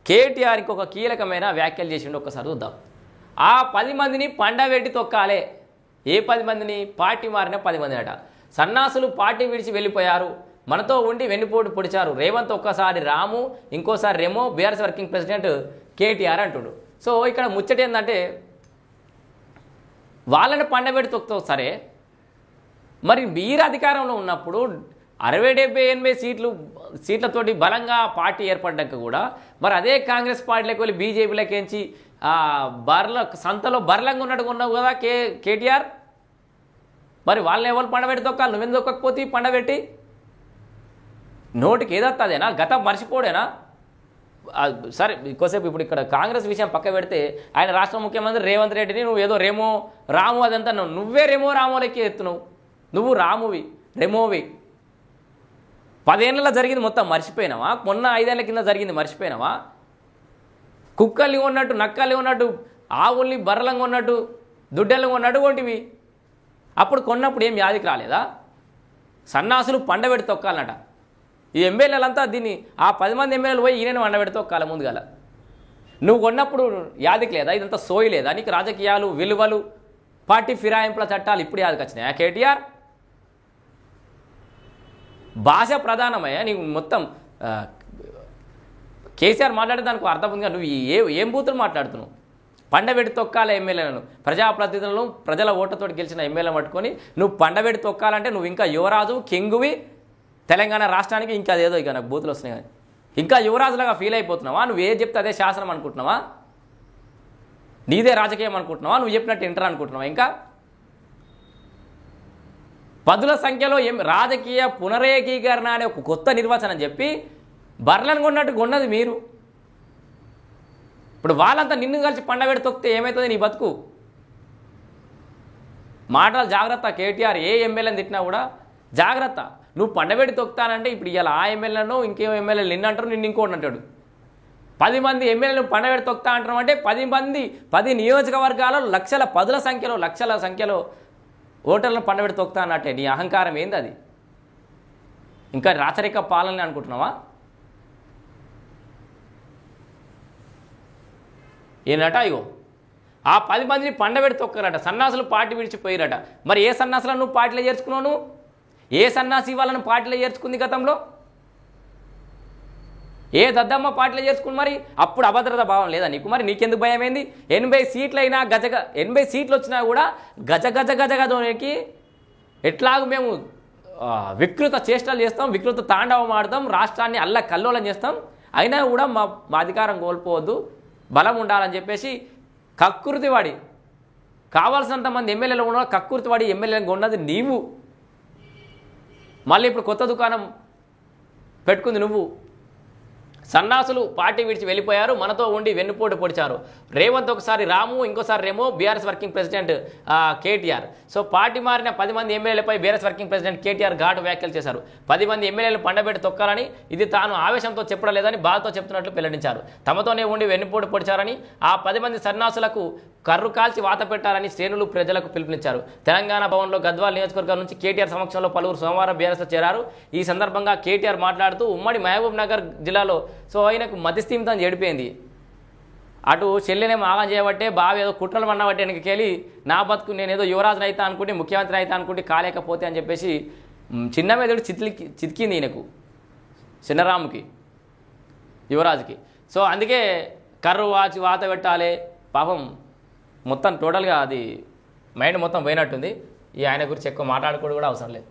కేటీఆర్కి ఒక కీలకమైన వ్యాఖ్యలు చేసిండు. ఒక్కసారి చూద్దాం. ఆ 10 మందిని పండబెట్టి తొక్కాలే. ఏ 10 మందిని? పార్టీ మారిన 10 మంది అట. సన్నాసులు పార్టీ విడిచి వెళ్ళిపోయారు, మనతో ఉండి వెన్నుపోటు పొడిచారు. రేవంత్ ఒక్కసారి రాము, ఇంకోసారి Remo, BRS working president KTR అంటుడు. సో ఇక్కడ ముచ్చట ఏంటంటే వాళ్ళని పండబెట్టి తొక్కుతావు సరే, మరి మీరు అధికారంలో ఉన్నప్పుడు 60-70-80 సీట్లతోటి బలంగా పార్టీ ఏర్పడ్డాక కూడా మరి అదే కాంగ్రెస్ పార్టీలోకి వెళ్ళి బీజేపీలోకించి సంతలో బర్లంగా ఉన్నట్టుగా ఉన్నావు కదా కేటీఆర్. మరి వాళ్ళని ఎవరు పండబెట్టి తొక్కాలి? నువ్వెందుకు తొక్కకపోతే పండబెట్టి నోటికి ఏదొస్తుందేనా? గతం మర్చిపోడేనా? సరే ఇంకోసేపు ఇప్పుడు ఇక్కడ కాంగ్రెస్ విషయం పక్క పెడితే ఆయన రాష్ట్ర ముఖ్యమంత్రి రేవంత్ రెడ్డిని నువ్వు ఏదో రెమో రాము అదంతా నువ్వే రెమో రామోలెక్కి ఎత్తున్నావు. నువ్వు రామువి, రెమోవి. 10 ఏళ్ళలో జరిగింది మొత్తం మర్చిపోయినావా? మొన్న 5 ఏళ్ల కింద జరిగింది మర్చిపోయినావా? కుక్కల్ని ఉన్నట్టు, నక్కల్ని ఉన్నట్టు, ఆవుల్ని బర్రలంగా ఉన్నట్టు, దుడ్డెల్ని ఉన్నట్టు కొంటివి. అప్పుడు కొన్నప్పుడు ఏం యాదికి రాలేదా? సన్నాసులు పండబెట్టి తొక్కాలన్నట. ఈ ఎమ్మెల్యేలంతా దీన్ని ఆ 10 మంది ఎమ్మెల్యేలు పోయి ఈయనను పండబెట్టి తొక్కాల ముందుగాల. నువ్వు కొన్నప్పుడు యాదికి లేదా? ఇదంతా సోయి లేదా నీకు? రాజకీయాలు, విలువలు, పార్టీ ఫిరాయింపుల చట్టాలు ఇప్పుడు యాదికి వచ్చినాయా కేటీఆర్? భాష ప్రధానమయ్యా నీకు మొత్తం. కేసీఆర్ మాట్లాడే దానికి అర్థం ఉందిగా. నువ్వు ఏం బూతులు మాట్లాడుతున్నావు? పండబెట్టి తొక్కాల ఎమ్మెల్యేలను, ప్రజాప్రతినిధులను, ప్రజల ఓట్లతో గెలిచిన ఎమ్మెల్యేలను పట్టుకొని నువ్వు పండబెట్టి తొక్కాలంటే నువ్వు ఇంకా యువరాజు, కింగువి తెలంగాణ రాష్ట్రానికి. ఇంకా అదేదో ఇక నాకు బూతులు వస్తున్నాయి కానీ ఇంకా యువరాజులాగా ఫీల్ అయిపోతున్నావా? నువ్వు ఏది చెప్తే అదే శాసనం అనుకుంటున్నావా? నీదే రాజకీయం అనుకుంటున్నావా? నువ్వు చెప్పినట్టు ఇంటర్ అనుకుంటున్నావా? ఇంకా పదుల సంఖ్యలో రాజకీయ పునరేకీకరణ అనే ఒక కొత్త నిర్వచనం చెప్పి బర్లను కొన్నట్టు కొన్నది మీరు. ఇప్పుడు వాళ్ళంతా నిన్ను కలిసి పండబెట్టి తొక్కితే ఏమవుతుంది నీ బతుకు? మాటలు జాగ్రత్త కేటీఆర్. ఏ ఎమ్మెల్యేని తిట్టినా కూడా జాగ్రత్త. నువ్వు పండబెట్టి తొక్కుతానంటే ఇప్పుడు ఇవాళ ఆ ఎమ్మెల్యేను ఇంకేం ఎమ్మెల్యేలు నిన్ను అంటారు, నిన్ను ఇంకోటి అంటాడు. 10 మంది ఎమ్మెల్యేలు పండబెట్టి తొక్కుతా అంటారు అంటే 10 నియోజకవర్గాల్లో పదుల సంఖ్యలో లక్షల సంఖ్యలో ఓటర్లను పండబెట్టి తొక్కుతా అన్నట్టే. నీ అహంకారం ఏంది అది? ఇంకా రాచరిక పాలన అనుకుంటున్నావా? ఏంటట ఇగో ఆ 10 మందిని పండబెట్టి తొక్కరట. సన్నాసులు పార్టీ విడిచిపోయారట. మరి ఏ సన్నాసులను నువ్వు పార్టీలో చేర్చుకున్నావు? నువ్వు ఏ సన్నాసి వాళ్ళను పార్టీలో చేర్చుకుంది గతంలో? ఏ దద్దమ్మ పార్టీలో చేర్చుకుని మరి అప్పుడు అభద్రత భావం లేదా నీకు? మరి నీకెందుకు భయం ఏంది? 80 సీట్లు అయినా 80 సీట్లు వచ్చినా కూడా గజకి ఎట్లాగూ మేము వికృత చేష్టలు చేస్తాం, వికృత తాండవం ఆడతాం, రాష్ట్రాన్ని అల్లకల్లోలం చేస్తాం. అయినా కూడా మా అధికారం కోల్పోవద్దు, బలం ఉండాలని చెప్పేసి కక్కుర్తి వాడి కావాల్సినంత మంది ఎమ్మెల్యేలు ఉన్న కక్కుర్తి వాడి ఎమ్మెల్యేలు ఉన్నది నీవు. మళ్ళీ ఇప్పుడు కొత్త దుకాణం పెట్టుకుంది నువ్వు. సన్నాసులు పార్టీ విడిచి వెళ్ళిపోయారు, మనతో ఉండి వెన్నుపోటు పొడిచారు. రేవంత్ ఒకసారి రాము, ఇంకోసారి Remo, BRS working president KTR. So party మారిన 10 మంది ఎమ్మెల్యేలపై బీఆర్ఎస్ వర్కింగ్ ప్రెసిడెంట్ కేటీఆర్ ఘాటు వ్యాఖ్యలు చేశారు. 10 మంది ఎమ్మెల్యేలు పండబెట్టి తొక్కాలని, ఇది తాను ఆవేశంతో చెప్పడం లేదని బాధతో చెప్తున్నట్లు వెల్లడించారు. తమతోనే ఉండి వెన్నుపోటు పొడిచారని, ఆ 10 మంది సన్నాసులకు కర్రు కాల్చి వాత పెట్టాలని శ్రేణులు ప్రజలకు పిలుపునిచ్చారు. తెలంగాణ భవన్లో గద్వాల్ నియోజకవర్గం నుంచి కేటీఆర్ సమక్షంలో పలువురు సోమవారం బీఆర్ఎస్లో చేరారు. ఈ సందర్భంగా కేటీఆర్ మాట్లాడుతూ ఉమ్మడి మహబూబ్ నగర్ జిల్లాలో సో ఆయనకు మతిస్థిమితం చెడిపోయింది. అటు చెల్లెనేమో ఆగం చేయబట్టే, బావి ఏదో కుట్రలు పన్నబట్టే వెనక్కి నా బతుకు నేను ఏదో యువరాజుని అయితే అనుకుంటే, ముఖ్యమంత్రి అయితే అనుకుంటే కాలేకపోతే అని చెప్పేసి చిన్న మెదడు చితికింది ఈయనకు, చిన్నరాముకి, యువరాజుకి. సో అందుకే కర్రు వాచి వాత పెట్టాలి. పాపం మొత్తం టోటల్గా అది మైండ్ మొత్తం పోయినట్టుంది. ఈ ఆయన గురించి ఎక్కువ మాట్లాడుకోవడం కూడా అవసరం లేదు.